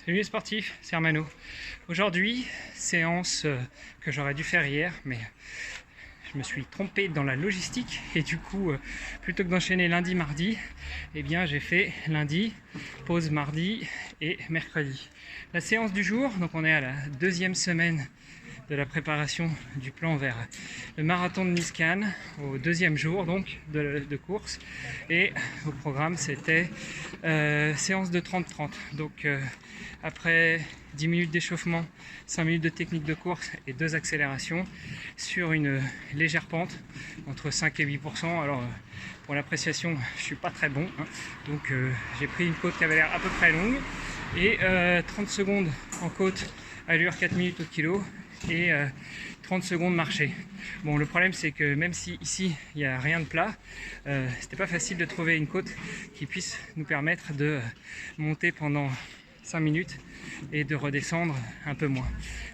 Salut les sportifs, c'est Armano. Aujourd'hui, séance que j'aurais dû faire hier, mais je me suis trompé dans la logistique et du coup, plutôt que d'enchaîner lundi, mardi, eh bien j'ai fait lundi, pause mardi et mercredi. La séance du jour, donc on est à la deuxième semaine de la préparation du plan vers le marathon de Nice-Cannes, au deuxième jour donc de course, et au programme c'était séance de 30-30, donc après 10 minutes d'échauffement, 5 minutes de technique de course et 2 accélérations sur une légère pente entre 5 et 8%. Alors pour l'appréciation je suis pas très bon, hein. Donc j'ai pris une côte qui avait l'air à peu près longue et 30 secondes en côte, allure 4 minutes au kilo et 30 secondes marché. Bon, le problème c'est que même si ici il n'y a rien de plat, c'était pas facile de trouver une côte qui puisse nous permettre de monter pendant 5 minutes et de redescendre un peu moins.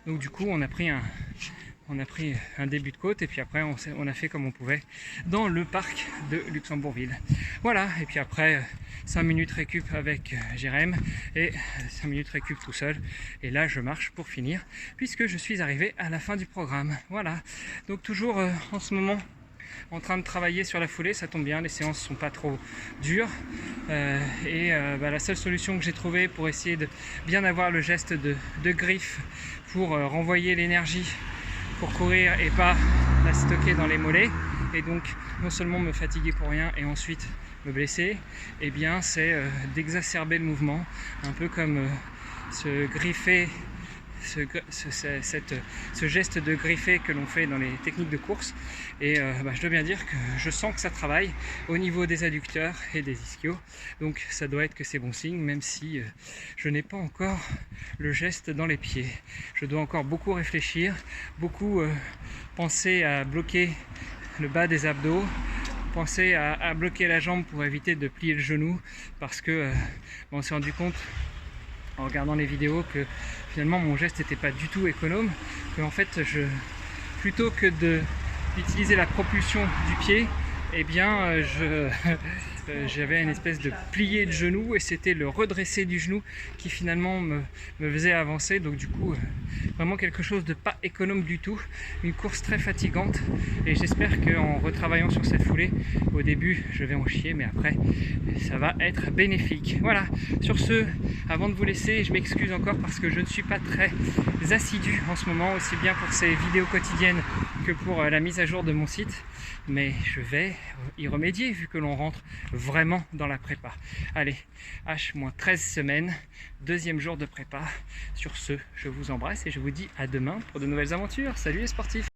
Donc du coup on a pris un début de côte et puis après on a fait comme on pouvait dans le parc de Luxembourgville. Voilà, et puis après 5 minutes récup avec Jérém et 5 minutes récup tout seul. Et là je marche pour finir puisque je suis arrivé à la fin du programme. Voilà, donc toujours en ce moment en train de travailler sur la foulée, ça tombe bien, les séances sont pas trop dures la seule solution que j'ai trouvée pour essayer de bien avoir le geste de griffe pour renvoyer l'énergie pour courir et pas la stocker dans les mollets et donc non seulement me fatiguer pour rien et ensuite me blesser, et bien c'est d'exacerber le mouvement, un peu comme se griffer, ce geste de griffer que l'on fait dans les techniques de course. Et je dois bien dire que je sens que ça travaille au niveau des adducteurs et des ischios, donc ça doit être que c'est bon signe, même si je n'ai pas encore le geste dans les pieds. Je dois encore beaucoup réfléchir, beaucoup penser à bloquer le bas des abdos, penser à bloquer la jambe pour éviter de plier le genou, parce que on s'est rendu compte en regardant les vidéos que finalement mon geste n'était pas du tout économe, que en fait plutôt que d'utiliser la propulsion du pied, eh bien j'avais une espèce de plié de genou et c'était le redresser du genou qui finalement me faisait avancer. Donc du coup vraiment quelque chose de pas économe du tout, une course très fatigante, et j'espère qu'en retravaillant sur cette foulée, au début je vais en chier mais après ça va être bénéfique. Voilà, sur ce, avant de vous laisser, je m'excuse encore parce que je ne suis pas très assidu en ce moment, aussi bien pour ces vidéos quotidiennes que pour la mise à jour de mon site, mais je vais y remédier vu que l'on rentre vraiment dans la prépa. Allez, H-13 semaines, deuxième jour de prépa. Sur ce, je vous embrasse et je vous dis à demain pour de nouvelles aventures. Salut les sportifs!